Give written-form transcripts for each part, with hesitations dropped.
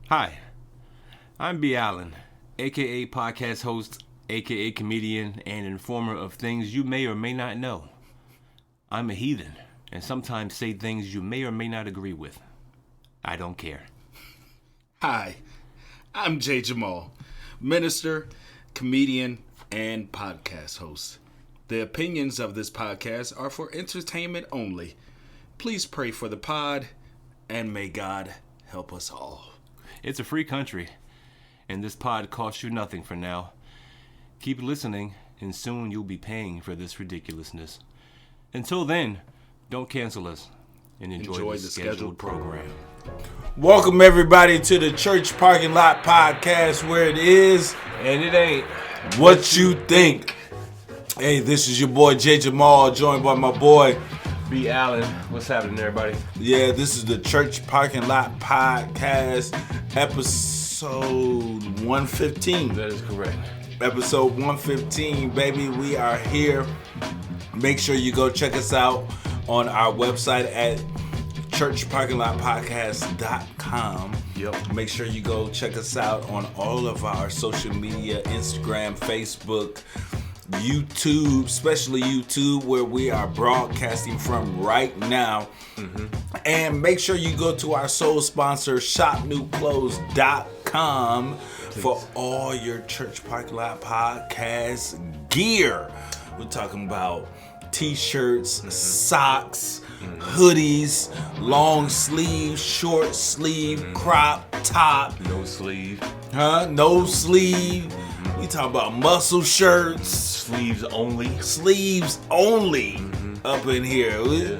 Hi, I'm B. Allen, aka podcast host, aka comedian, and informer of things you may or may not know. I'm a heathen, and sometimes say things you may or may not agree with. I don't care. Hi, I'm Jay Jamal, minister, comedian, and podcast host. The opinions of this podcast are for entertainment only. Please pray for the pod, and may God help us all. It's a free country, and this pod costs you nothing for now. Keep listening, and soon you'll be paying for this ridiculousness. Until then, don't cancel us, and enjoy the scheduled program. Welcome everybody to the Church Parking Lot Podcast, where it is And it ain't what you think. Hey, this is your boy Jay Jamal, joined by my boy B. Allen. What's happening, everybody? Yeah, this is the Church Parking Lot Podcast, episode 115. That is correct. Episode 115, baby. We are here. Make sure you go check us out on our website at churchparkinglotpodcast.com. Yep. Make sure you go check us out on all of our social media, Instagram, Facebook, YouTube, especially YouTube, where we are broadcasting from right now. Mm-hmm. And make sure you go to our sole sponsor, shopnewclothes.com, for all your Church Parking Lot Podcast gear. We're talking about t-shirts, socks, hoodies, long sleeve, short sleeve, crop top. No sleeve. No sleeve. We talking about muscle shirts. Sleeves only. Sleeves only up in here. You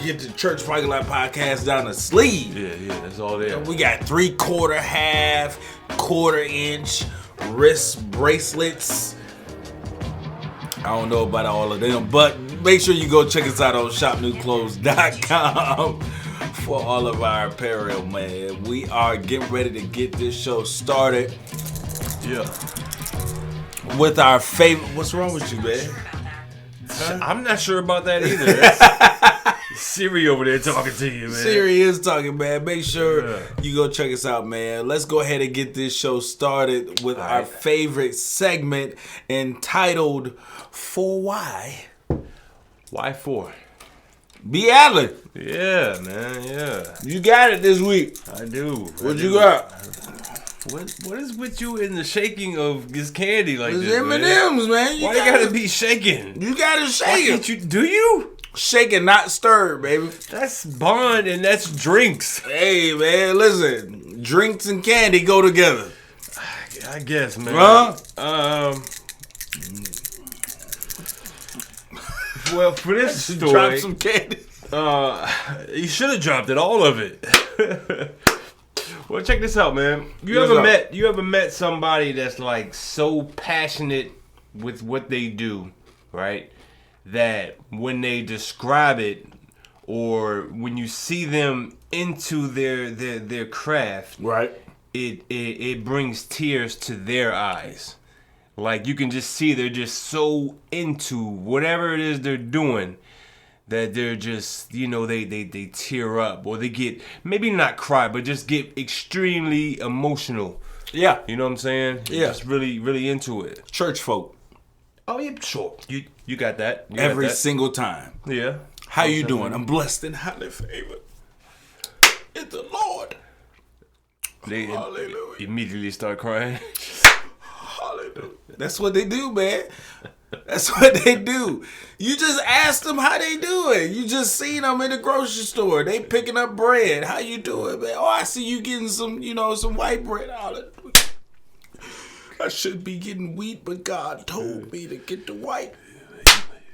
get the Church Parking Lot Podcast down to sleeve. Yeah, that's all there. We got 3/4, half, 1/4 inch wrist bracelets. I don't know about all of them, but make sure you go check us out on shopnewclothes.com for all of our apparel, man. We are getting ready to get this show started. Yeah. With our favorite. What's wrong with you, man? Huh? I'm not sure about that either. Siri over there talking to you, man. Siri is talking, man. Make sure you go check us out, man. Let's go ahead and get this show started with our favorite segment entitled For Why? Why for? B. Allen. Yeah, man, yeah. You got it this week. I do. What you got? What is with you in the shaking of this candy like It's this, M&M's, man. Why you gotta be shaking? You gotta shake Why it. can't you? Do you? Shake and not stir, baby. That's bond and that's drinks. Hey, man, listen. Drinks and candy go together. I guess, man. Huh? Well, for this story, Drop some candy. you should have dropped it, all of it. Well, check this out, man. You ever met somebody that's like so passionate with what they do, right? That when they describe it, or when you see them into their craft, Right. it brings tears to their eyes. Like you can just see they're just so into whatever it is they're doing that they're just, they tear up, or they get, maybe not cry, but just get extremely emotional. Yeah. You know what I'm saying? Yeah. Just really, really into it. Church folk. Oh, yeah, sure. You got that. You got Every that. single time. Yeah. How you doing? I'm blessed and highly favored in the Lord. They Hallelujah. immediately start crying. Hallelujah. That's what they do, man. That's what they do. You just ask them how they doing. You just seen them in the grocery store. They picking up bread. How you doing, man? Oh, I see you getting some, some white bread. I should be getting wheat, but God told me to get the white.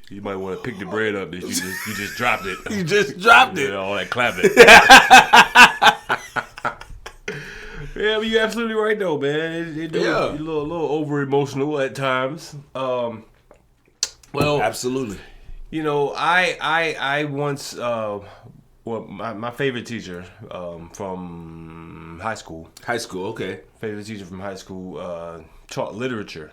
You might want to pick the bread up. That you just dropped it. You just dropped it. Yeah, all that clapping. Yeah, but you're absolutely right though, man. It do a little over emotional at times. Well, absolutely. I once my favorite teacher from high school. High school, okay. Favorite teacher from high school taught literature,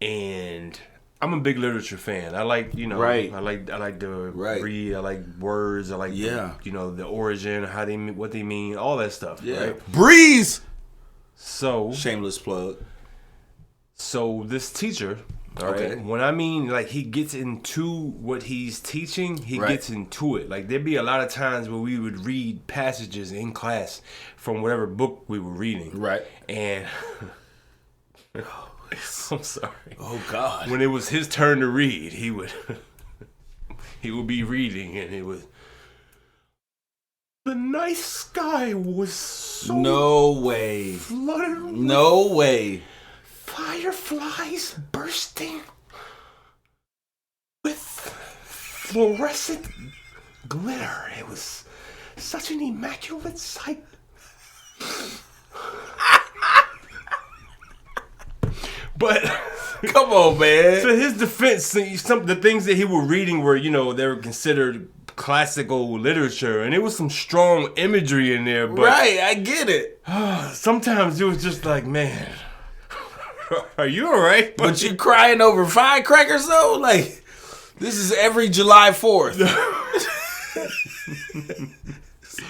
and I'm a big literature fan. I like, right. I like to read. I like words. I like, the origin, what they mean, all that stuff. Yeah. Right? Breeze. So shameless plug. So this teacher, all right, when I mean like he gets into what he's teaching, he gets into it. Like there'd be a lot of times where we would read passages in class from whatever book we were reading. Right. And I'm sorry. Oh God. When it was his turn to read, he would be reading and it was the night sky was so no way. flooded with No way. fireflies bursting with fluorescent glitter. It was such an immaculate sight. But come on, man. To his defense, the things that he was reading were, they were considered classical literature, and it was some strong imagery in there. But right, I get it. Sometimes it was just like, man, are you all right? But you crying over firecrackers though? Like, this is every July 4th.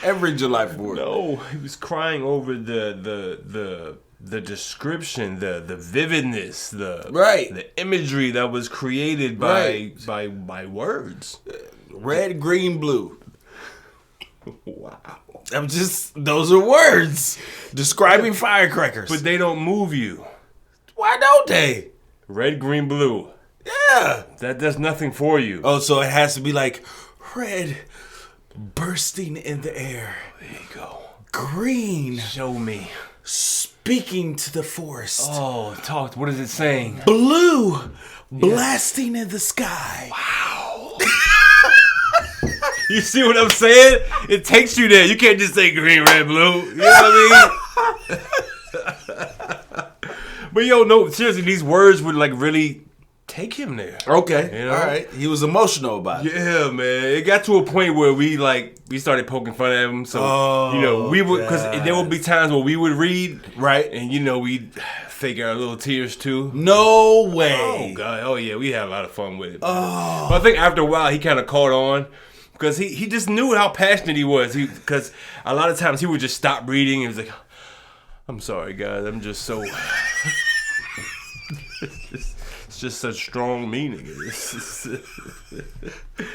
Every July 4th. No, he was crying over the description, the vividness, the imagery that was created by words. Red, green, blue. Wow. Those are words describing firecrackers. But they don't move you. Why don't they? Red, green, blue. Yeah. That does nothing for you. Oh, so it has to be like red bursting in the air. There you go. Green. Show me. Speaking to the forest. Oh, talk. What is it saying? Blue. Blasting in the sky. Wow. You see what I'm saying? It takes you there. You can't just say green, red, blue. You know what I mean? But no, seriously, these words would like really take him there. Okay. All right. He was emotional about it. Yeah, man. It got to a point where we started poking fun at him. So, we would, because there would be times where we would read. Right. And, we'd fake our little tears too. No way. Oh, God. Oh, yeah. We had a lot of fun with it. Oh. But I think after a while, he kind of caught on. Because he just knew how passionate he was. Because a lot of times he would just stop reading and was like, I'm sorry, guys. I'm just so... It's just such strong meaning.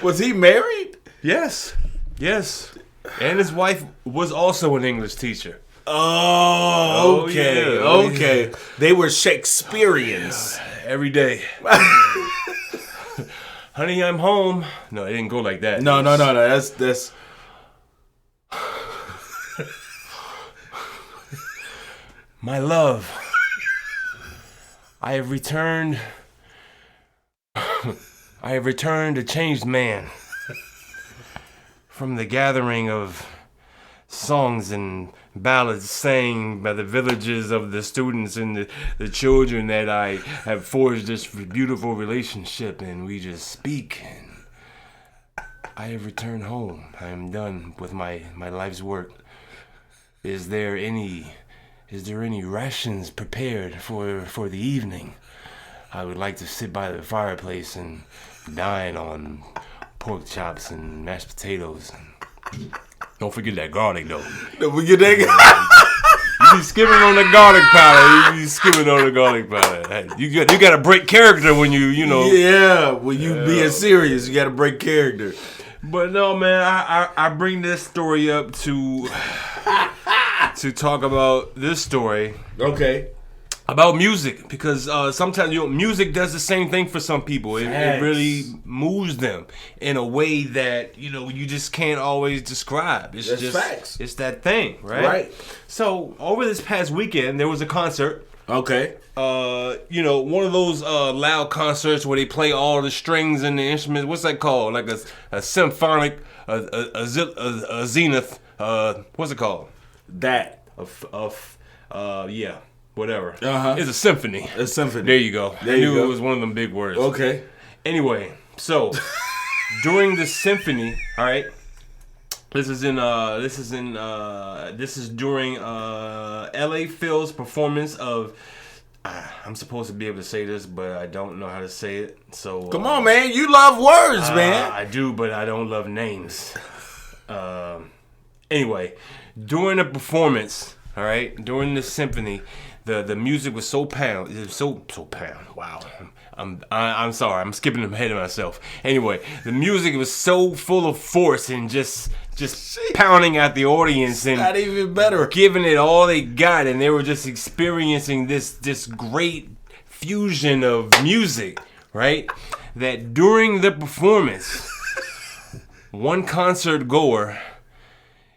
Was he married? Yes. And his wife was also an English teacher. Oh, okay. Yeah. Okay. They were Shakespeareans. Every day. Honey, I'm home. No, it didn't go like that. No. That's... My love. I have returned a changed man from the gathering of songs and ballads sang by the villages of the students and the children that I have forged this beautiful relationship, and we just speak. And I have returned home. I am done with my life's work. Is there any rations prepared for the evening? I would like to sit by the fireplace and dine on pork chops and mashed potatoes. Don't forget that garlic, though. Don't forget that. You be skipping on the garlic powder. Hey, you got to break character when you. Yeah, when you being serious, you got to break character. But no, man, I bring this story up to talk about this story. Okay. About music, because sometimes music does the same thing for some people. It really moves them in a way that you just can't always describe. It's just facts. It's that thing, right? Right. So over this past weekend, there was a concert. Okay. One of those loud concerts where they play all the strings and the instruments. What's that called? Like a symphonic, a zenith. What's it called? That. Yeah. Whatever. Uh-huh. It's a symphony. A symphony. There you go. I knew it was one of them big words. Okay. Anyway, so during the symphony, all right. This is during L.A. Phil's performance of. I'm supposed to be able to say this, but I don't know how to say it. So come on, man. You love words, man. I do, but I don't love names. Anyway, during the performance. All right, during the symphony, the music was so pound. It was so pound. Wow. I'm sorry. I'm skipping ahead of myself. Anyway, the music was so full of force and just pounding at the audience and not even better, giving it all they got, and they were just experiencing this great fusion of music, right? That during the performance, one concert goer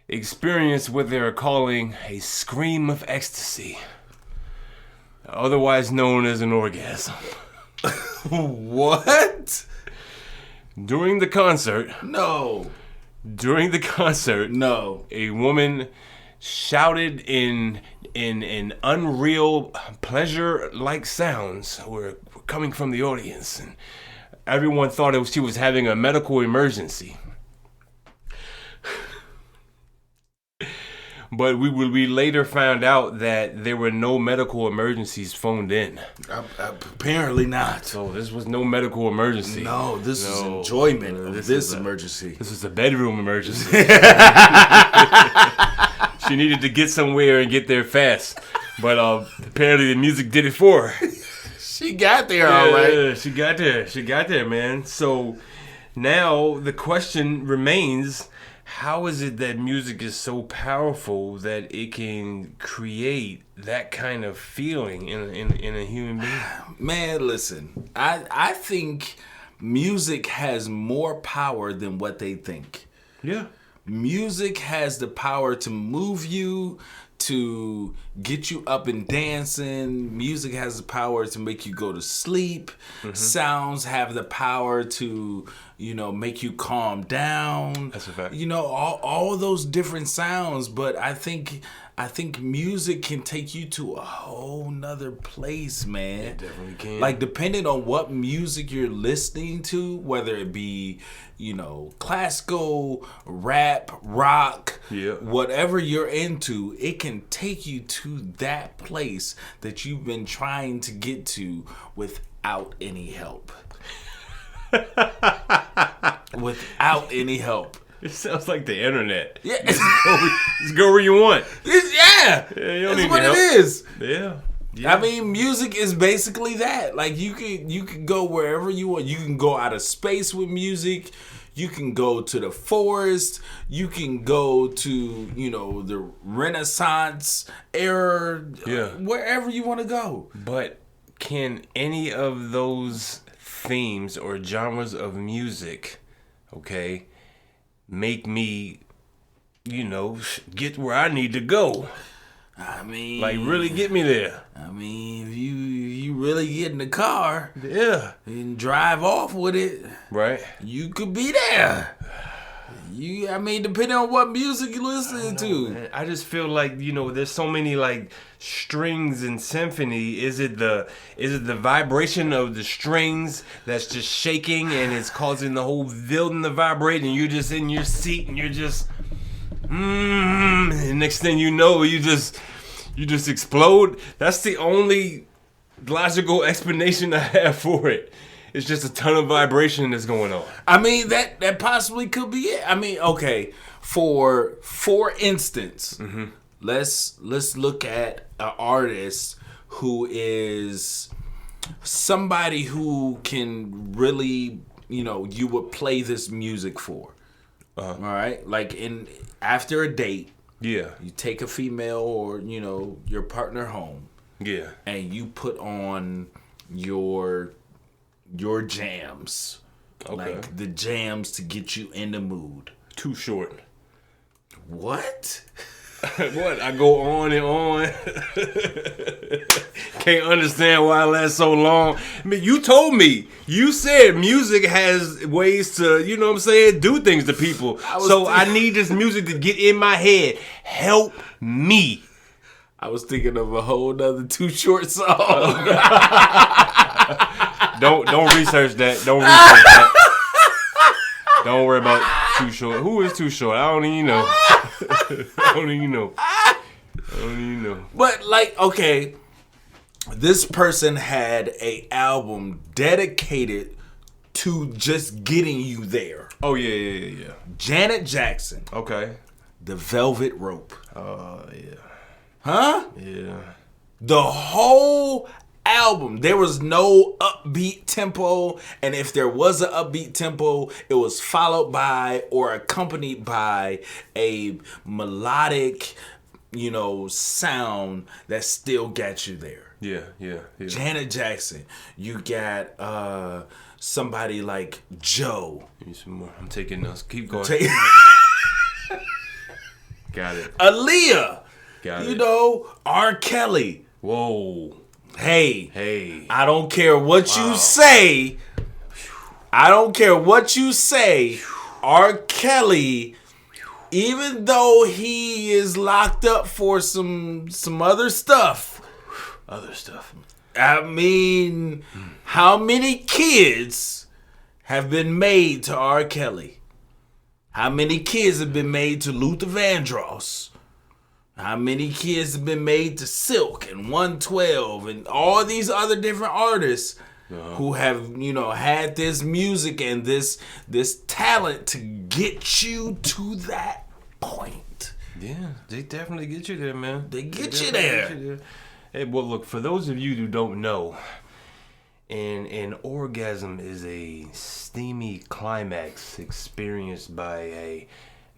experienced what they're calling a scream of ecstasy, otherwise known as an orgasm. What? During the concert, No. A woman shouted in unreal pleasure-like sounds were coming from the audience, and everyone thought she was having a medical emergency. But we later found out that there were no medical emergencies phoned in. Apparently not. So this was no medical emergency. No, this is enjoyment of this emergency. This is a bedroom emergency. She needed to get somewhere and get there fast. But apparently the music did it for her. She got there, all right. Yeah, she got there, man. So now the question remains, how is it that music is so powerful that it can create that kind of feeling in a human being? Man, listen, I think music has more power than what they think. Yeah. Music has the power to move you, to get you up and dancing. Music has the power to make you go to sleep. Mm-hmm. Sounds have the power to, make you calm down. That's a fact. All those different sounds, but I think music can take you to a whole nother place, man. It definitely can. Like, depending on what music you're listening to, whether it be, classical, rap, rock, whatever you're into, it can take you to that place that you've been trying to get to without any help. Without any help. It sounds like the internet. Yeah. Just go where you want. Yeah. You don't That's need what help. it is. Yeah. I mean, music is basically that. Like, you can go wherever you want. You can go out of space with music. You can go to the forest. You can go to, the Renaissance era. Yeah. Wherever you want to go. But can any of those themes or genres of music, make me, get where I need to go? I mean, like, really get me there. I mean, if you really get in the car, and drive off with it, right? You could be there. Depending on what music you're listening to. Man. I just feel like, there's so many like strings in symphony. Is it the vibration of the strings that's just shaking and it's causing the whole building to vibrate, and you're just in your seat and you're just and next thing you know, you just explode? That's the only logical explanation I have for it. It's just a ton of vibration that's going on. I mean, that possibly could be it. I mean, okay, for instance, let's look at an artist who is somebody who can really, you would play this music for. All right, like after a date, you take a female or your partner home, and you put on your jams, like the jams to get you in the mood. Too short. What? What? I go on and on. Can't understand why it lasts so long. I mean, you told me. You said music has ways to, do things to people. I need this music to get in my head. Help me. I was thinking of a whole nother Too Short song. Don't research that. Don't research that. Don't worry about Too Short. Who is Too Short? I don't even know. I don't even know. But okay, this person had a album dedicated to just getting you there. Oh yeah. Janet Jackson. Okay. The Velvet Rope. Oh yeah. Huh? Yeah. The whole album, there was no upbeat tempo, and if there was an upbeat tempo, it was followed by or accompanied by a melodic, sound that still got you there. Yeah. Janet Jackson, you got somebody like Joe. Give me some more. I'm taking notes. Keep going. Got it. Aaliyah. Got it. R. Kelly. Whoa. Hey. I don't care what you say. R. Kelly, even though he is locked up for some other stuff. I mean, how many kids have been made to R. Kelly? How many kids have been made to Luther Vandross? How many kids have been made to Silk and 112 and all these other different artists who have, had this music and this talent to get you to that point? Yeah, they definitely get you there, man. They get you there. Hey, well, look, for those of you who don't know, an orgasm is a steamy climax experienced by a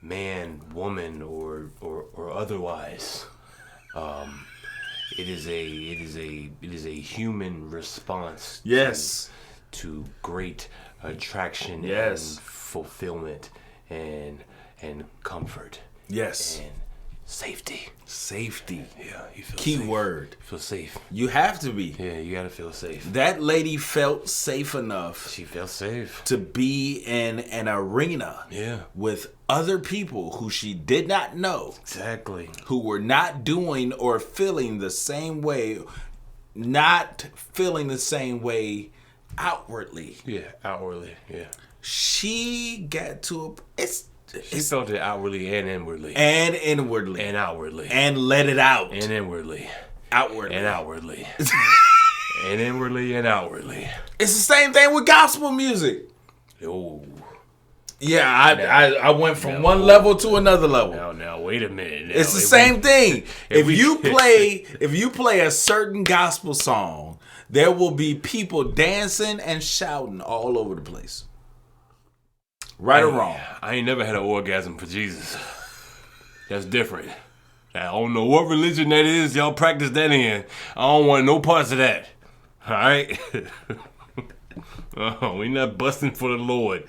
man, woman, or otherwise. It is a human response. Yes. To great attraction. Yes. And fulfillment and comfort. Yes. And safety. Yeah, you feel Key safe. word. Feel safe. You have to be. Yeah, you gotta feel safe. That lady felt safe enough She felt safe. to be in an arena with other people who she did not know. Exactly. Who were not doing or feeling the same way, outwardly. Yeah, outwardly. Yeah. She got to She felt it outwardly and inwardly. And inwardly. And outwardly. And let it out. And inwardly. Outwardly. And outwardly. And inwardly and outwardly. It's the same thing with gospel music. Oh. Yeah, I went from one level to another level. Now, wait a minute. Now, it's the same thing. If you play a certain gospel song, there will be people dancing and shouting all over the place. Right or wrong? I ain't never had an orgasm for Jesus. That's different. I don't know what religion that is y'all practice that in. I don't want no parts of that. All right? We not busting for the Lord.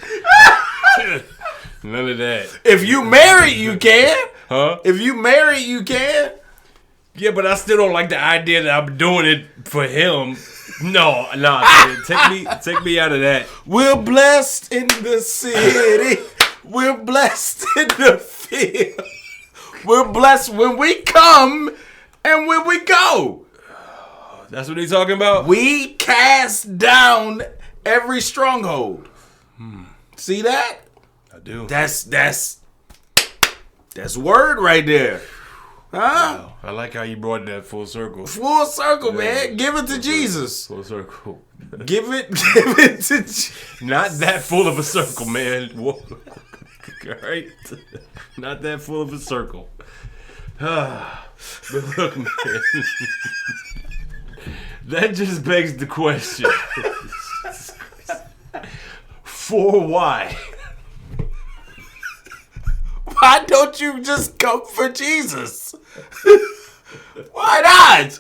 None of that. If you married, you can. Huh? If you married, you can. Yeah, but I still don't like the idea that I'm doing it for him. No, take me out of that. We're blessed in the city. We're blessed in the field. We're blessed when we come and when we go. That's what he's talking about? We cast down every stronghold. See that? I do. That's word right there. Huh? Wow. I like how you brought that full circle. Full circle, man. Give it to Jesus. Full circle. Give it to Jesus. Not that full of a circle, man. Whoa. Alright? Not that full of a circle. But look, man. That just begs the question. For why? Why don't you just come for Jesus? Why not?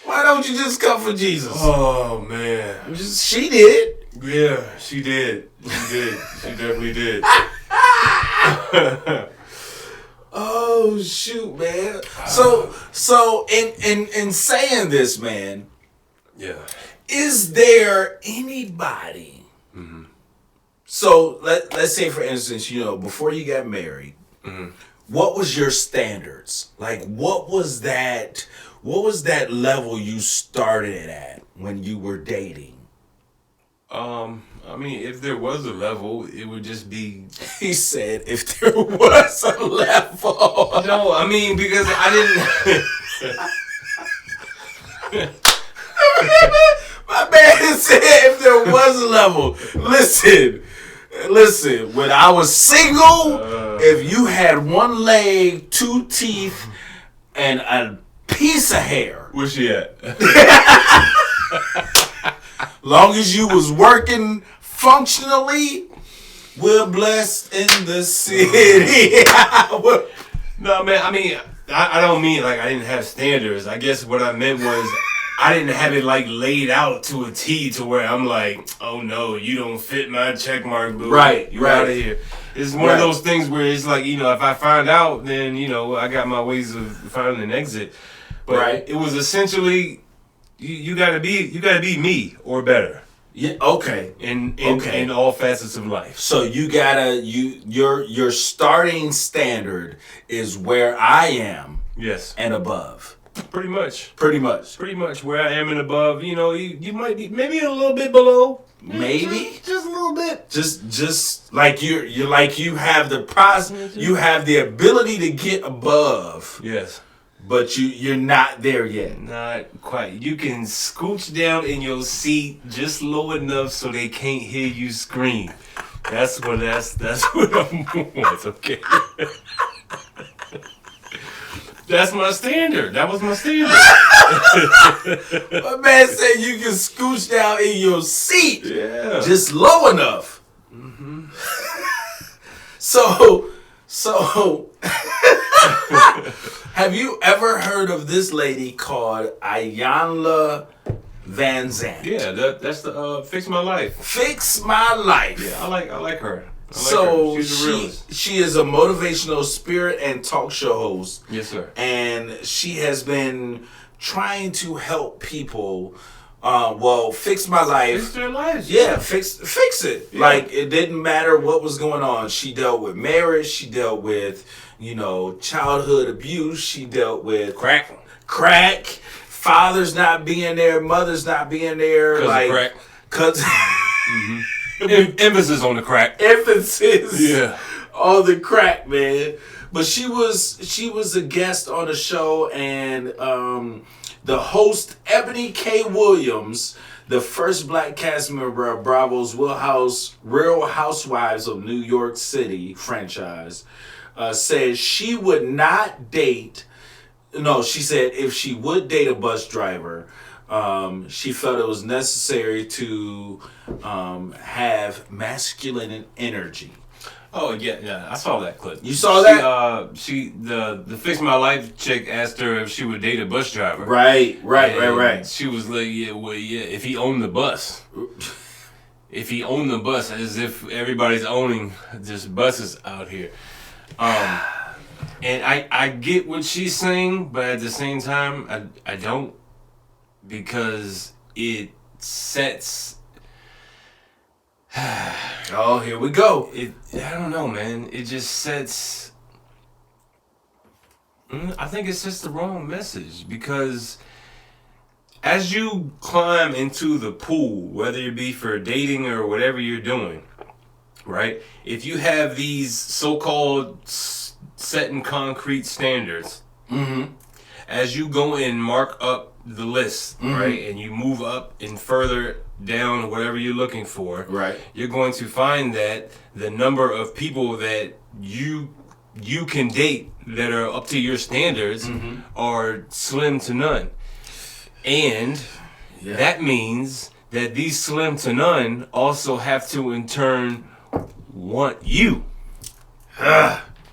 Why don't you just come for Jesus? Oh, man. She did. Yeah, she did. She definitely did. Oh, shoot, man. So in saying this, man, yeah. Is there anybody? So let's say, for instance, before you got married, what was your standards? Like, what was that level you started at when you were dating? I mean, if there was a level, it would just be... He said, if there was a level. No, I mean, because I didn't... My man said if there was a level. Listen, when I was single, if you had one leg, two teeth, and a piece of hair. Where's she at? Long as you was working functionally, we're blessed in the city. No, man, I mean, I don't mean like I didn't have standards. I guess what I meant was I didn't have it like laid out to a T to where I'm like, oh no, you don't fit my check mark, boo. Right, You're right. out of here. It's one of those things where it's like, you know, if I find out, then, you know, I got my ways of finding an exit. But it was essentially, you gotta be me or better. Yeah, okay. In all facets of life. So you gotta your starting standard is where I am. Yes. And above. Pretty much. Pretty much where I am and above. You know, you might be maybe a little bit below. Maybe just a little bit. Just like you're like you have the ability to get above. Yes. But you're not there yet. Not quite. You can scooch down in your seat just low enough so they can't hear you scream. That's what I'm want, okay? That's my standard. That was my standard. My man said you can scooch down in your seat. Yeah. Just low enough. Mm-hmm. So have you ever heard of this lady called Iyanla Vanzant? Yeah, that's the Fix My Life. Fix My Life. Yeah, I like her. So She's a realist. she is a motivational spirit and talk show host. Yes, sir. And she has been trying to help people. Fix my life. Fix their lives. Yeah, fix it. Yeah. Like it didn't matter what was going on. She dealt with marriage. She dealt with, childhood abuse. She dealt with crack. Fathers not being there. Mothers not being there. Cause of crack. Mm-hmm. Emphasis on the crack. Emphasis. Yeah. On the crack, man. But she was a guest on the show, and the host, Ebony K. Williams, the first black cast member of Bravo's Real Housewives of New York City franchise, said she would not date. No, she said if she would date a bus driver, she felt it was necessary to have masculine energy. Oh yeah, I saw that clip. You saw that? The Fix My Life chick asked her if she would date a bus driver. Right. She was like, yeah, if he owned the bus. If he owned the bus, as if everybody's owning just buses out here. And I get what she's saying, but at the same time, I don't, because it sets. Oh, here we go. I don't know, man. It just sets. I think it sets the wrong message, because as you climb into the pool, whether it be for dating or whatever you're doing, right? If you have these so-called set in concrete standards, as you go and mark up the list, right, and you move up and further down whatever you're looking for, right, you're going to find that the number of people that you can date that are up to your standards are slim to none. And that means that these slim to none also have to in turn want you.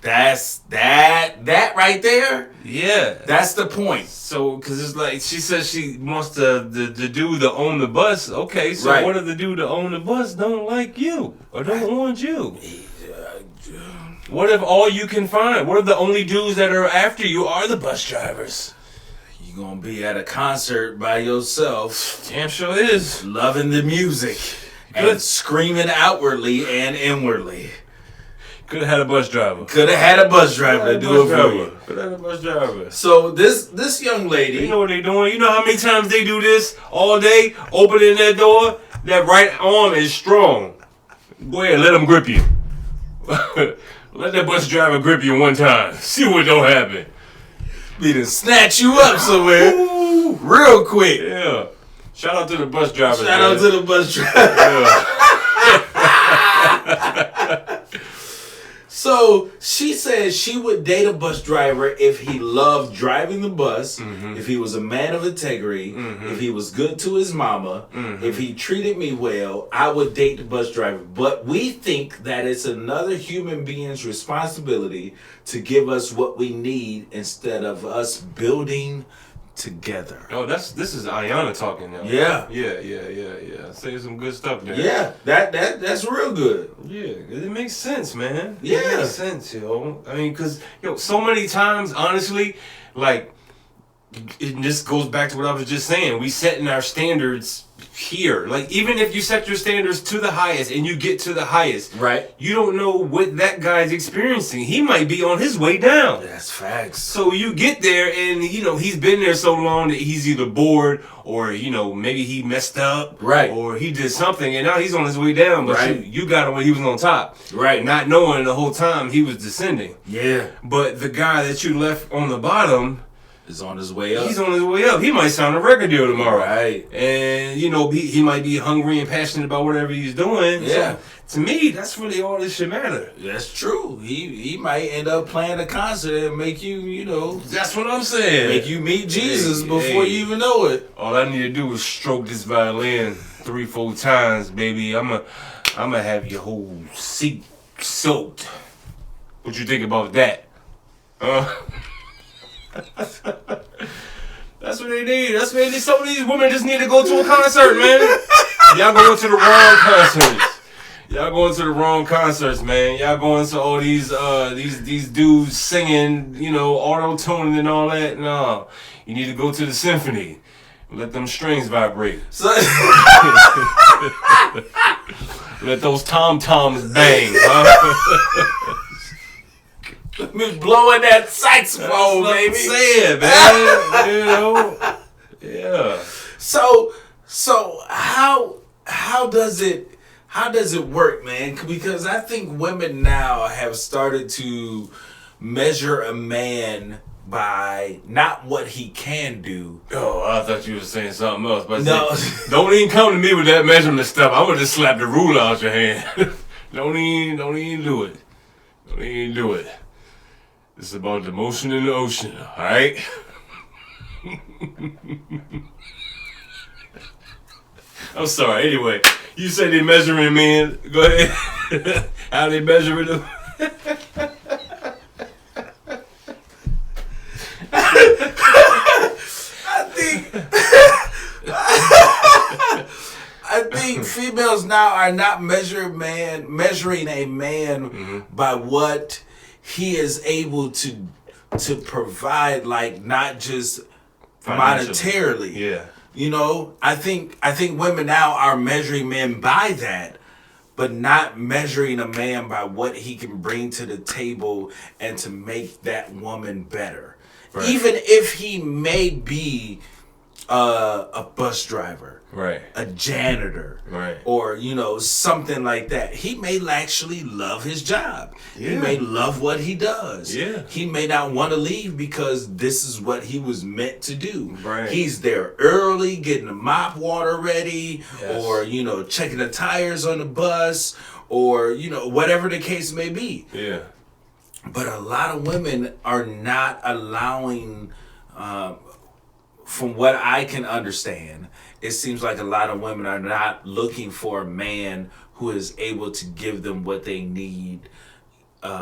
That's that right there. Yeah, that's the point. So, because it's like she says she wants the dude to own the bus. Okay, so what if the dude to own the bus don't like you or don't want you? What if all you can find? What if the only dudes that are after you are the bus drivers? You gonna be at a concert by yourself? Damn sure is. Loving the music and screaming outwardly and inwardly. Could have had a bus driver. Could have had a bus driver to do it for you. Could have had a bus driver. So this young lady, you know what they doing? You know how many times they do this all day, opening that door? That right arm is strong. Go ahead, let them grip you. Let that bus driver grip you one time. See what don't happen. Be to snatch you up somewhere real quick. Yeah. Shout out to the bus driver. Shout out to the bus driver. Yeah. So she said she would date a bus driver if he loved driving the bus, if he was a man of integrity, if he was good to his mama, if he treated me well, I would date the bus driver. But we think that it's another human being's responsibility to give us what we need instead of us building together. Oh, this is Ayana talking now. Yeah. Yeah. Say some good stuff there. Yeah, that's real good. Yeah, it makes sense, man. Yeah. It makes sense, yo. I mean, because, so many times, honestly, like, it just goes back to what I was just saying. We setting our standards here. Like, even if you set your standards to the highest and you get to the highest, Right. you don't know what that guy's experiencing. He might be on his way down. That's facts. So you get there and, he's been there so long that he's either bored or, maybe he messed up. Right. Or he did something and now he's on his way down. But Right. you got him when he was on top. Right. Not knowing the whole time he was descending. Yeah. But the guy that you left on the bottom, Is on his way up. he's on his way up. He might sign a record deal tomorrow. Right. And, he might be hungry and passionate about whatever he's doing. Yeah. So, to me, that's really all this should matter. That's true. He might end up playing a concert and make you, That's what I'm saying. make you meet Jesus before hey. you even know it. All I need to do is stroke this violin 3-4 times, baby. I'm gonna have your whole seat soaked. What you think about that? That's what they need. That's what they need. Some of these women just need to go to a concert, man. Y'all going to the wrong concerts. Y'all going to the wrong concerts, man. Y'all going to all these dudes singing, auto-tuning and all that. No. You need to go to the Symphony. Let them strings vibrate. So, Let those tom-toms bang, huh? me blowing that saxophone, That's baby. what I'm saying, man. Yeah. So how does it work, man? Because I think women now have started to measure a man by not what he can do. Oh, I thought you were saying something else. But No. don't even come to me with that measurement stuff. I'm gonna just slap the ruler out your hand. Don't even do it. Don't even do it. It's about the motion in the ocean, all right? I'm sorry. Anyway, you say they measuring men. Go ahead. How they measuring them? I think females now are not measuring a man by what he is able to provide, like not just monetarily. Yeah. I think women now are measuring men by that, but not measuring a man by what he can bring to the table and to make that woman better. Right. Even if he may be a bus driver, Right. a janitor, Right. or something like that. He may actually love his job. He Yeah. may love what he does. Yeah. He may not want to leave because this is what he was meant to do. Right. He's there early, getting the mop water ready, Yes. or checking the tires on the bus, or whatever the case may be. Yeah. But a lot of women are not allowing, from what I can understand, it seems like a lot of women are not looking for a man who is able to give them what they need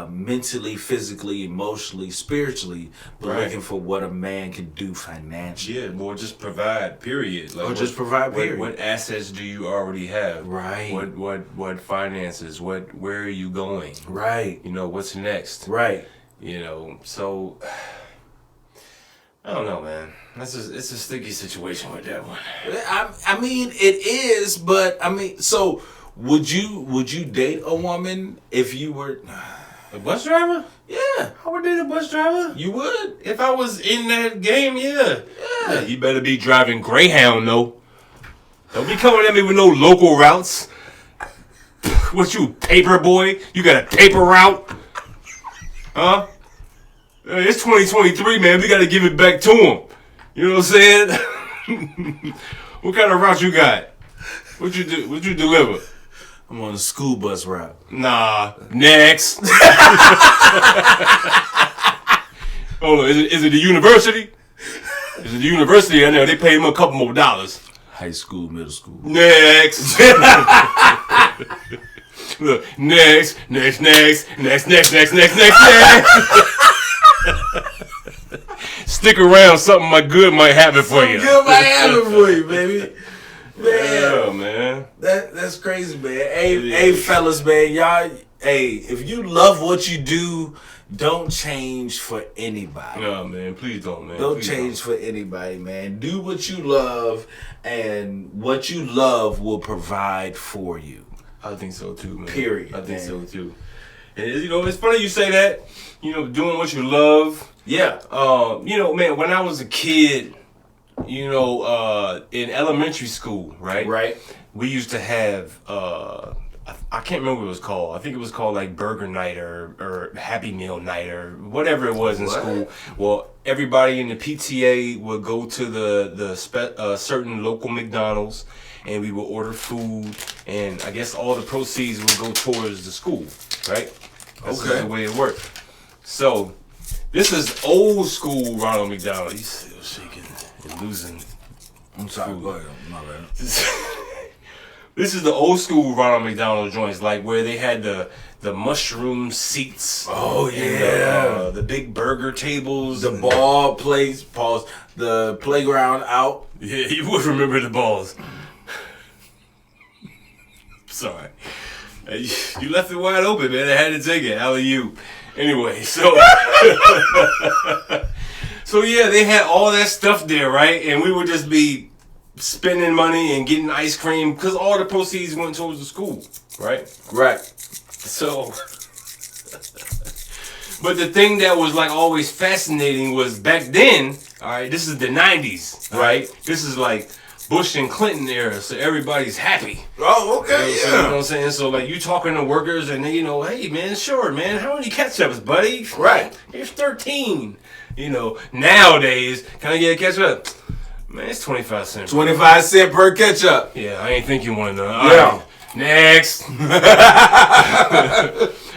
mentally, physically, emotionally, spiritually, but Right. looking for what a man can do financially. Yeah, or just provide, period. Like, Or just provide, period. What assets do you already have? Right. What finances? Where are you going? Right. What's next? Right. So I don't know, man. It's a sticky situation with that one. I mean, it is, but so would you date a woman if you were A bus driver? Yeah, I would date a bus driver. you would? If I was in that game, yeah. You better be driving Greyhound, though. Don't be coming at me with no local routes. What you, paper boy? You got a paper route? Huh? Hey, it's 2023, man. We got to give it back to him. You know what I'm saying? What kind of route you got? What you deliver? I'm on the school bus route. Nah. Next. Hold on. Is it the university? Is it the university? I know they pay him a couple more dollars. High school, middle school. Next. Look, next. Stick around, something good might happen for you. Good might happen for you, baby. Man, Yeah, man. that's crazy, man. Hey, fellas, man, y'all. Hey, if you love what you do, don't change for anybody. No, man, please don't, man. Don't Please change for anybody, man. Do what you love, and what you love will provide for you. I think so too, man. Period, I think man. so too. And it's funny you say that. Doing what you love. Yeah. Man, when I was a kid, in elementary school, right? Right. We used to have I can't remember what it was called. I think it was called like Burger Night or Happy Meal Night or whatever it was in school. Well, everybody in the PTA would go to the certain local McDonald's, and we would order food, and I guess all the proceeds would go towards the school, right? That's just the way it worked. So, this is old school Ronald McDonald. He's still shaking and losing. I'm sorry. Go ahead. My bad. This is the old school Ronald McDonald joints, like where they had the mushroom seats. Oh and yeah. the big burger tables. The ball plays. Pause. The playground out. Yeah, you would remember the balls. Sorry. You left it wide open, man. I had to take it. Alley-oop. Anyway, so... So yeah, they had all that stuff there, right? And we would just be spending money and getting ice cream because all the proceeds went towards the school, right? Right. So... But the thing that was like always fascinating was back then, all right, this is the 90s, right? This is like Bush and Clinton era, so everybody's happy. Oh, okay, You know what I'm saying? So like you talking to workers and they, hey man, sure man, how many ketchups, buddy? Right. Here's 13. Nowadays, can I get a ketchup? Man, it's 25 cents. 25 cents per ketchup. Yeah, I ain't think you want to know. Yeah. All right, next.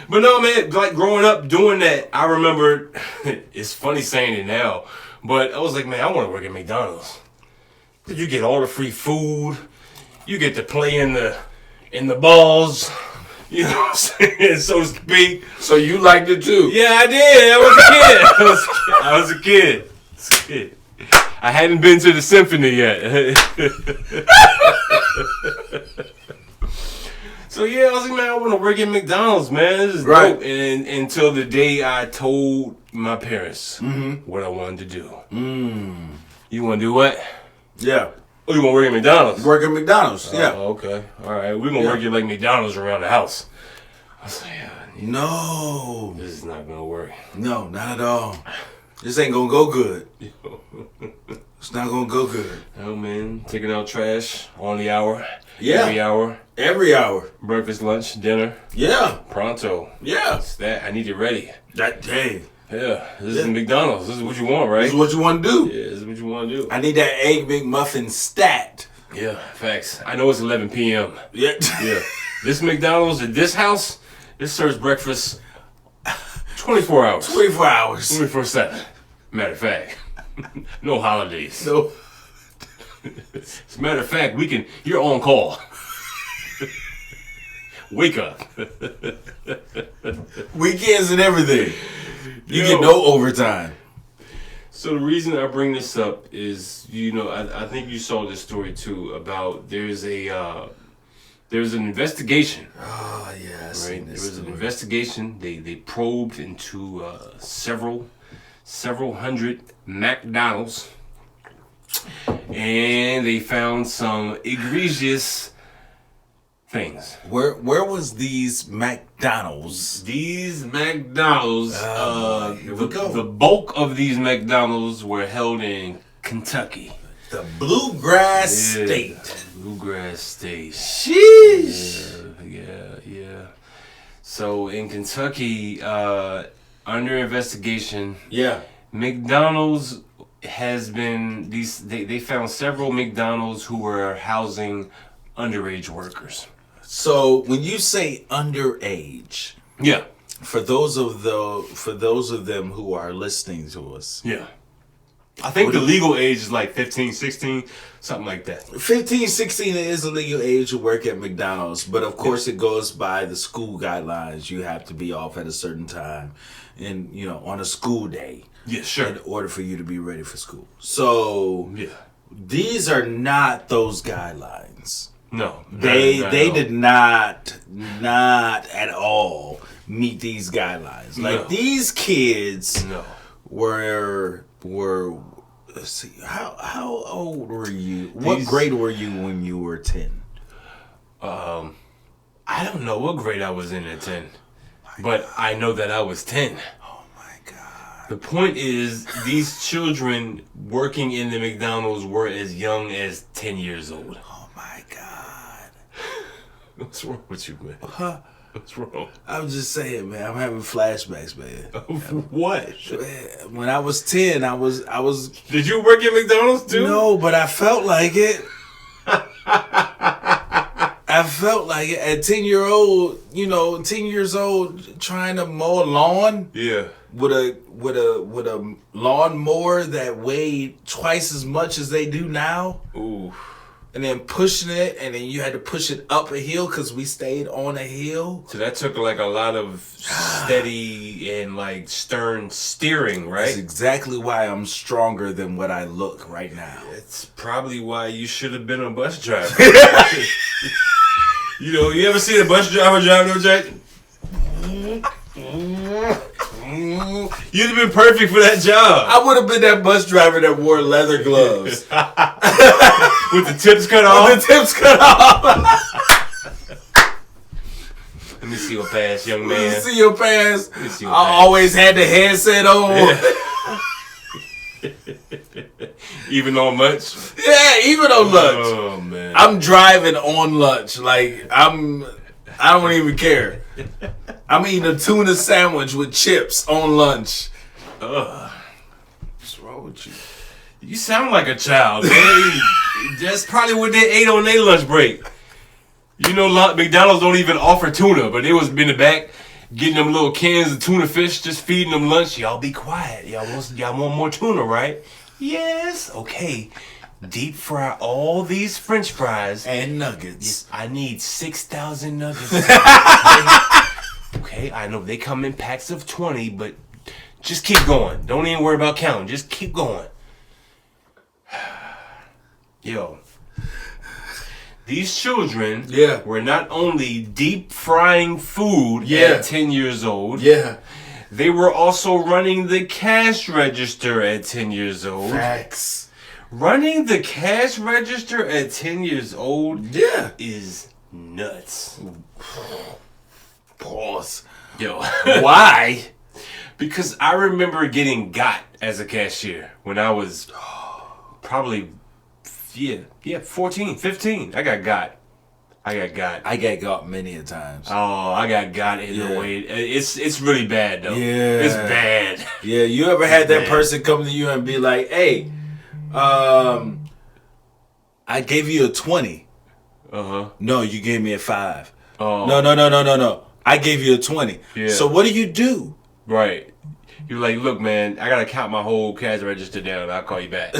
But no, man, like growing up doing that, I remember, it's funny saying it now, but I was like, man, I want to work at McDonald's. You get all the free food, you get to play in the balls, you know what I'm saying, so to speak. So you liked it too? Yeah, I did. I was a kid. I hadn't been to the Symphony yet. So yeah, I was like, man, I want to work at McDonald's, man. This is dope. And until the day I told my parents what I wanted to do. You want to do what? Yeah. Oh, you want to work at McDonald's? Work at McDonald's, yeah. Oh, okay. All right. We're going to work at like McDonald's around the house. I was like, no. This is not going to work. No, not at all. This ain't going to go good. It's not going to go good. Oh, man. Taking out trash on the hour. Yeah. Every hour. Every hour. Breakfast, lunch, dinner. Yeah. Pronto. Yeah. It's that. I need it ready. That day. Yeah. This is McDonald's. This is what you want, right? This is what you want to do. Yeah, this is what you want to do. I need that Egg McMuffin stat. Yeah, facts. I know it's 11 p.m. Yeah. Yeah. This McDonald's at this house, this serves breakfast 24 hours. 24 hours. 24/7. Matter of fact. No holidays. No. As a matter of fact, you're on call. Wake up. Weekends and everything. You get no overtime. So the reason I bring this up is, I think you saw this story too about there's an investigation. Oh yes. Right? There was an investigation. They probed into several hundred McDonald's, and they found some egregious things. Where was these McDonald's? These McDonald's, Here we go. the bulk of these McDonald's were held in Kentucky. The Bluegrass State. Bluegrass State. Sheesh. Yeah. So in Kentucky, under investigation, Yeah. McDonald's has been they found several McDonald's who were housing underage workers. So when you say underage, Yeah. for those of them who are listening to us, Yeah. I think the legal age is like 15, 16, something like that. 15, 16 is a legal age to work at McDonald's, but of course it goes by the school guidelines. You have to be off at a certain time, and on a school day. Yeah, sure. In order for you to be ready for school. So yeah, these are not those guidelines. No, they did not at all meet these guidelines. Like these kids were. Let's see, how old were you? What grade were you when you were 10? I don't know what grade I was in at 10, but I know that I was 10. Oh my God! The point is, these children working in the McDonald's were as young as 10 years old. Oh my God! What's wrong with you, man? Huh? What's wrong? I was just saying, man. I'm having flashbacks, man. What? When I was 10, I was. Did you work at McDonald's too? No, but I felt like it. I felt like it at 10 years old, trying to mow a lawn. Yeah. With a lawnmower that weighed twice as much as they do now. Ooh. And then pushing it, and then you had to push it up a hill because we stayed on a hill. So that took like a lot of steady and like stern steering, right? That's exactly why I'm stronger than what I look right now. It's probably why you should have been a bus driver. You ever seen a bus driver drive no Jack? You'd have been perfect for that job. I would have been that bus driver that wore leather gloves. With the tips cut off? With the tips cut off. Let me see your pants, young man. Let me see your pants. Let me see your I pants. always had the headset on. Yeah. Even on lunch? Yeah, even on lunch. Oh, man. I'm driving on lunch. Like, I don't even care. I'm eating a tuna sandwich with chips on lunch. Ugh. What's wrong with you? You sound like a child, man. That's probably what they ate on their lunch break. McDonald's don't even offer tuna, but they was in the back getting them little cans of tuna fish, just feeding them lunch. Y'all be quiet. Y'all want more tuna, right? Yes. Okay. Deep fry all these French fries and nuggets. Yes, I need 6,000 nuggets. Okay, I know they come in packs of 20, but just keep going. Don't even worry about counting. Just keep going. Yo, these children were not only deep frying food at 10 years old. Yeah. They were also running the cash register at 10 years old. Facts. Running the cash register at 10 years old is nuts. Pause. Yo. Why? Because I remember getting got as a cashier when I was probably 14, 15. I got got. I got got many a times. Oh, I got got in the way. It's really bad though. Yeah. It's bad. Yeah, you ever had that person come to you and be like, "Hey, I gave you a 20." Uh-huh. No, you gave me a 5. Oh. No. I gave you a 20. Yeah. So what do you do? Right. You're like, look, man, I gotta count my whole cash register down. I'll call you back.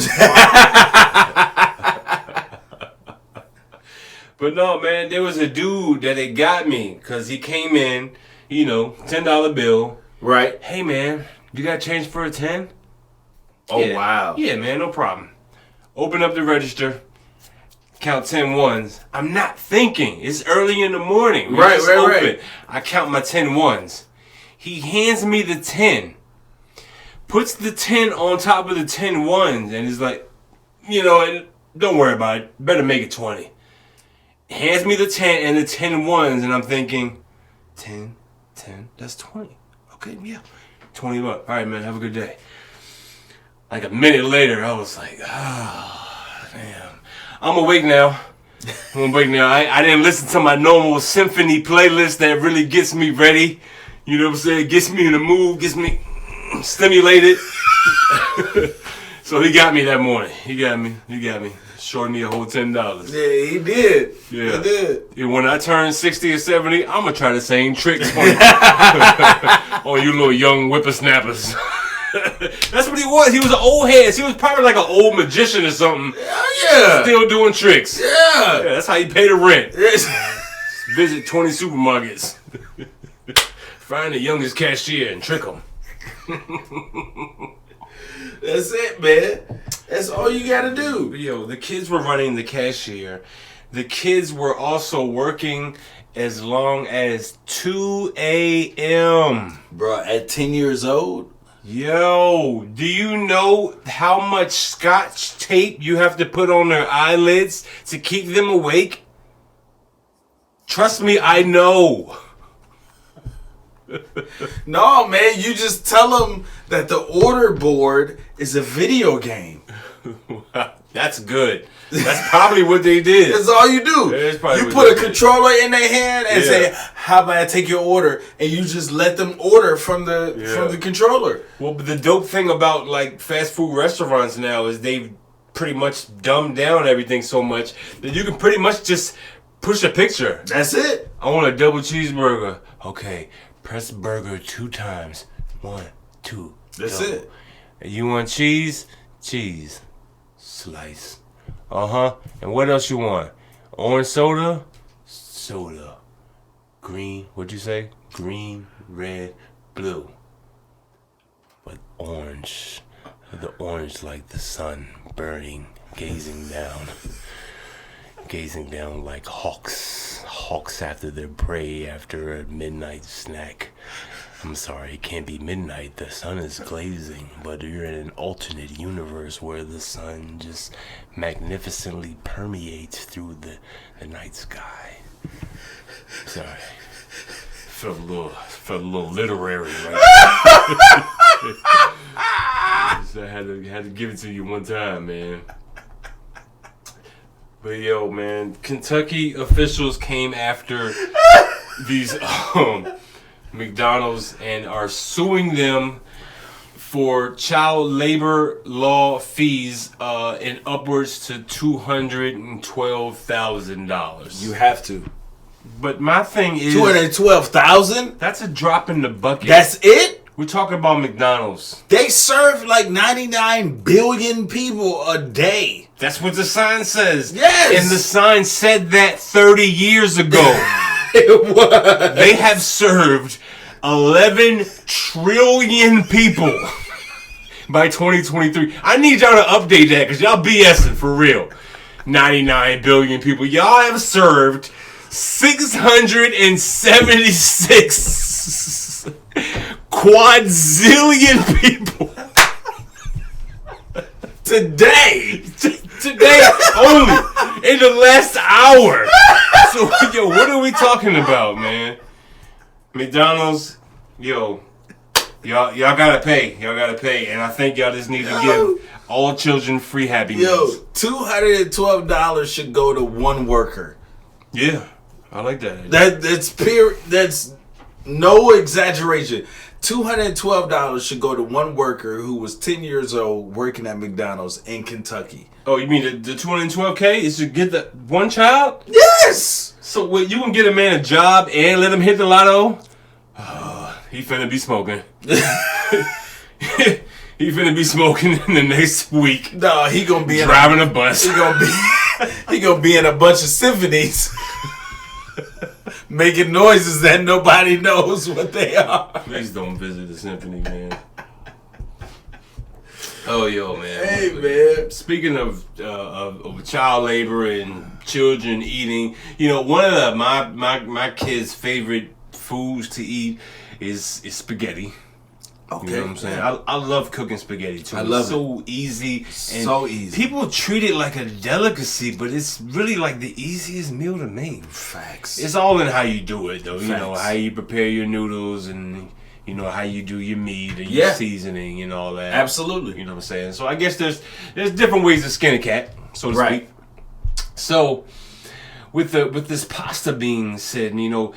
But no, man, there was a dude that it got me because he came in, $10 bill. Right. Hey, man, you got change for a 10? Oh, yeah. wow. Yeah, man, no problem. Open up the register. Count 10 ones. I'm not thinking. It's early in the morning. Right. I count my 10 ones. He hands me the 10. Puts the 10 on top of the 10 ones. And he's like, and don't worry about it. Better make it 20. Hands me the 10 and the 10 ones. And I'm thinking, 10, that's 20. Okay, yeah. 20 bucks. All right, man, have a good day. Like a minute later, I was like, damn. I'm awake now. I didn't listen to my normal Symphony playlist that really gets me ready. You know what I'm saying? Gets me in the mood, gets me stimulated. So he got me that morning. He got me. Shorted me a whole $10. Yeah, he did. Yeah. He did. And when I turn 60 or 70, I'm gonna try the same tricks on you, on you little young whippersnappers. That's what he was. He was an old head. He was probably like an old magician or something. Yeah. Still doing tricks. Yeah. That's how you pay the rent. Yes. Visit 20 supermarkets. Find the youngest cashier and trick them. That's it, man. That's all you gotta do. Yo, the kids were running the cashier. The kids were also working as long as 2 a.m. Bro, at 10 years old? Yo, do you know how much scotch tape you have to put on their eyelids to keep them awake? Trust me, I know. No, man, you just tell them that the order board is a video game. That's good. That's probably what they did. That's all you do. You put a controller in their hand and say, "How about I take your order?" And you just let them order from the controller. Well, but the dope thing about like fast food restaurants now is they've pretty much dumbed down everything so much that you can pretty much just push a picture. That's it. I want a double cheeseburger. Okay, press burger 2 times. 1, 2. That's double. it. You want cheese? Cheese. Slice. And what else you want? Orange soda? Soda. Green, what'd you say? Green, red, blue. But orange. The orange like the sun burning, gazing down. Gazing down like hawks. Hawks after their prey after a midnight snack. I'm sorry, it can't be midnight. The sun is glazing, but you're in an alternate universe where the sun just magnificently permeates through the night sky. Sorry. Felt a little literary right so I had to give it to you one time, man. But yo, man, Kentucky officials came after these McDonald's and are suing them for child labor law fees in upwards to $212,000. You have to. But my thing is $212,000. that's a drop in the bucket. That's it. We're talking about McDonald's. They serve like 99 billion people a day. That's what the sign says. Yes. And the sign said that 30 years ago. It was. They have served 11 trillion people by 2023. I need y'all to update that because y'all BSing for real. 99 billion people. Y'all have served 676 quadzillion people. Today only in the last hour. So yo, what are we talking about, man? McDonald's, yo, y'all gotta pay. Y'all gotta pay, and I think y'all just need to give all children free Happy Meals. $212 should go to one worker. Yeah, I like that. That's no exaggeration. $212 should go to one worker who was 10 years old working at McDonald's in Kentucky. Oh, you mean the $212K is to get the one child? Yes! So wait, you can get a man a job and let him hit the lotto? He finna be smoking. He finna be smoking in the next week. No, he gonna be driving a bus. He gonna be in a bunch of symphonies. Making noises that nobody knows what they are. Please don't visit the symphony, man. Oh, yo, man. Hey, man. Speaking of child labor and children eating, you know, one of my kids' favorite foods to eat is spaghetti. Okay. You know what I'm saying? I love cooking spaghetti too. I love it's so easy. So easy. People treat it like a delicacy, but it's really like the easiest meal to make. Facts. It's all in how you do it, though. Facts. You know, how you prepare your noodles and, you know, how you do your meat and your seasoning and all that. Absolutely. You know what I'm saying? So I guess there's different ways to skin a cat, so to speak. So with this pasta being said, you know,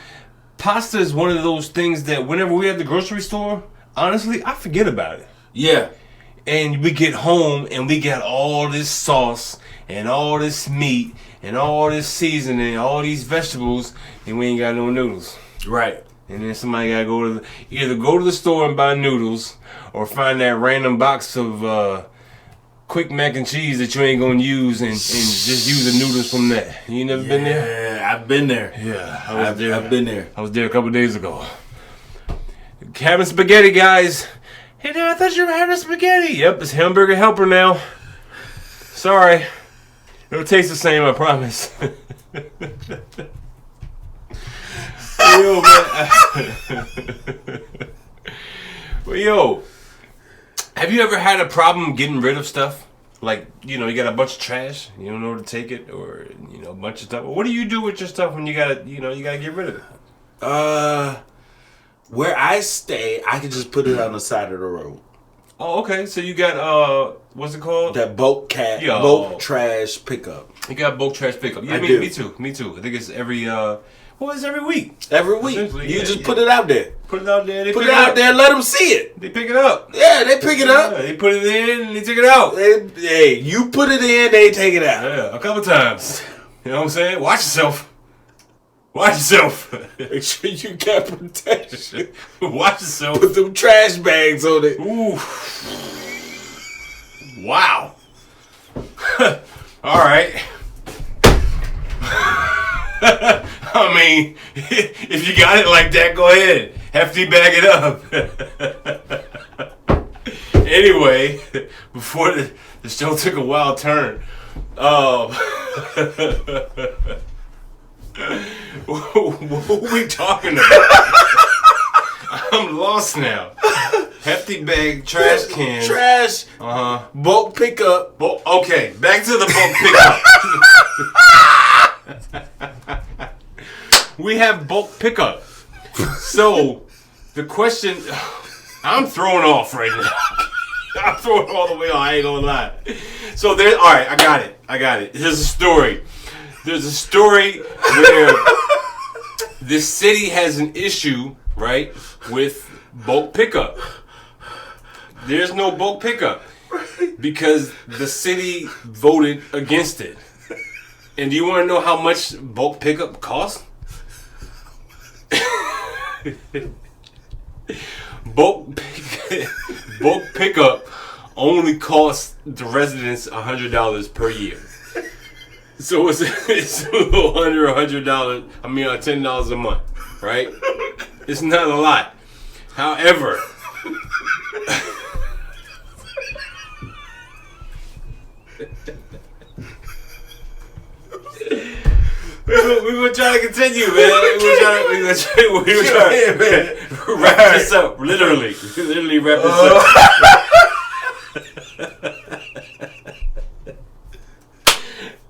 pasta is one of those things that whenever we're at the grocery store, honestly, I forget about it. Yeah. and we get home and we got all this sauce and all this meat and all this seasoning, all these vegetables, and we ain't got no noodles. Right. And then somebody gotta either go to the store and buy noodles, or find that random box of quick mac and cheese that you ain't gonna use and just use the noodles from that. You never been there? Yeah, I've been there. Yeah, I was there. I've been there. I was there a couple days ago. Having spaghetti, guys. Hey, Dad, I thought you were having spaghetti. Yep, it's hamburger helper now. Sorry. It'll taste the same, I promise. Yo, man. Well, yo, have you ever had a problem getting rid of stuff? Like, you got a bunch of trash, you don't know where to take it, or, a bunch of stuff. What do you do with your stuff when you gotta get rid of it? Where I stay, I can just put it on the side of the road. Oh, okay. So you got, what's it called? That bulk trash pickup. You got bulk trash pickup. Yeah, do. Me too. I think it's every, it's every week. Every week. You just put it out there. Put it out there. They put it out there and let them see it. They pick it up. Yeah, they pick it up. Yeah, they put it in and they take it out. Hey, you put it in, they take it out. Yeah, a couple times. You know what I'm saying? Watch yourself. Watch yourself. Make sure you got protection. Watch yourself. Put them trash bags on it. Ooh. Wow. All right. I mean, if you got it like that, go ahead. Hefty bag it up. Anyway, before the show took a wild turn, what are we talking about? I'm lost now. Hefty bag, trash can. Trash. Bulk pickup. Okay, back to the bulk pickup. We have bulk pickup. So, the question... I'm throwing off right now. I'm throwing all the way off, I ain't gonna lie. So, alright, I got it. There's a story. There's a story where this city has an issue, right, with bulk pickup. There's no bulk pickup because the city voted against it. And do you want to know how much bulk pickup costs? bulk pickup only costs the residents $100 per year. So it's a little under $100. I mean, $10 a month, right? It's not a lot. However, we're gonna try to continue, man. We're gonna try to wrap this up. Literally wrap this up.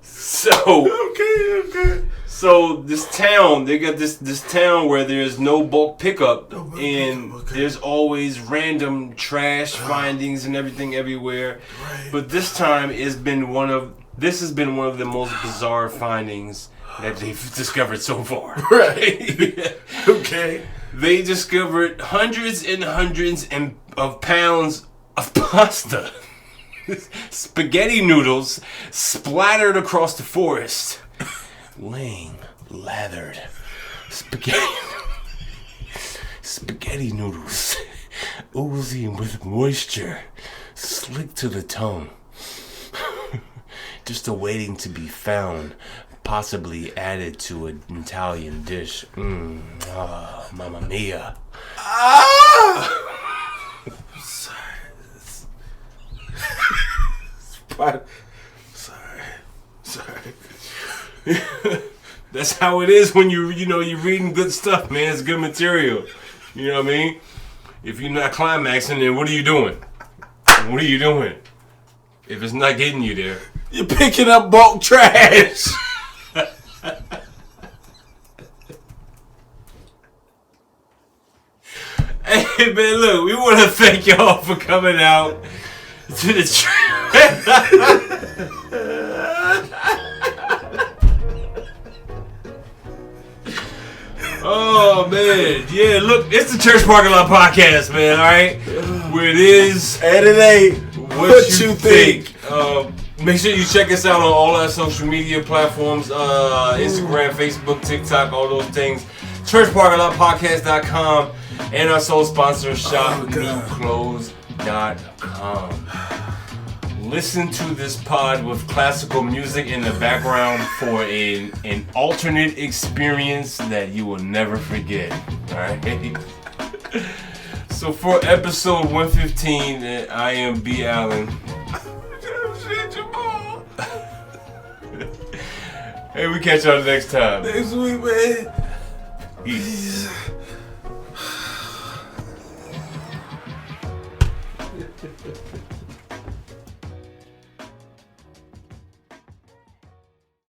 So okay. So this town, they got this town where there's no bulk pickup, and there's always random trash findings and everything everywhere. Right. But this time has been one of the most bizarre findings that they've discovered so far. Right. Okay. They discovered hundreds and hundreds of pounds of pasta. Spaghetti noodles splattered across the forest. Laying, lathered. Spaghetti noodles. Oozing with moisture. Slick to the tongue. Just awaiting to be found. Possibly added to an Italian dish. Mamma mia. Sorry. That's how it is when you're reading good stuff, man. It's good material. You know what I mean? If you're not climaxing, then what are you doing? What are you doing? If it's not getting you there, you're picking up bulk trash. Hey man, look, we want to thank y'all for coming out to the Oh man, yeah. Look, it's the Church Parking Lot Podcast, man. All right, where it is and it ain't what you think. Make sure you check us out on all our social media platforms, Instagram, Facebook, TikTok, all those things. ChurchParkingLotPodcast.com and our sole sponsor, ShopNewClothes.com. Listen to this pod with classical music in the background for an alternate experience that you will never forget. All right. So for episode 115, I am B. Allen. Hey, we catch y'all next time. Next week, man. Peace.